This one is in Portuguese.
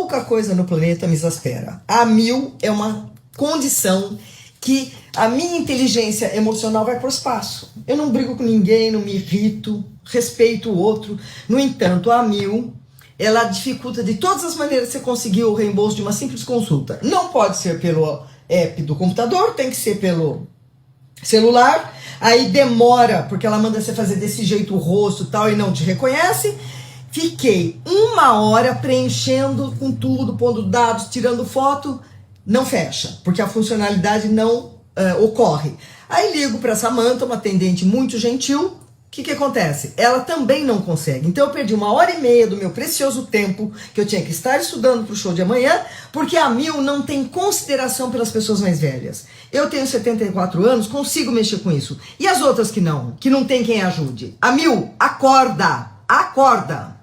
pouca coisa no planeta me exaspera. A 1000 é uma condição que a minha inteligência emocional vai para o espaço. Eu não brigo com ninguém, não me irrito, respeito o outro. No entanto, a 1000, ela dificulta de todas as maneiras você conseguir o reembolso de uma simples consulta. Não pode ser pelo app do computador, tem que ser pelo celular. Aí demora, porque ela manda você fazer desse jeito o rosto e tal, e não te reconhece. Fiquei 1 hora preenchendo com tudo, pondo dados, tirando foto, não fecha, porque a funcionalidade não ocorre. Aí ligo para Samantha, uma atendente muito gentil, o que acontece? Ela também não consegue. Então eu perdi 1h30 do meu precioso tempo, que eu tinha que estar estudando para o show de amanhã, porque a 1000 não tem consideração pelas pessoas mais velhas. Eu tenho 74 anos, consigo mexer com isso. E as outras que não tem quem ajude? A 1000, acorda! Acorda!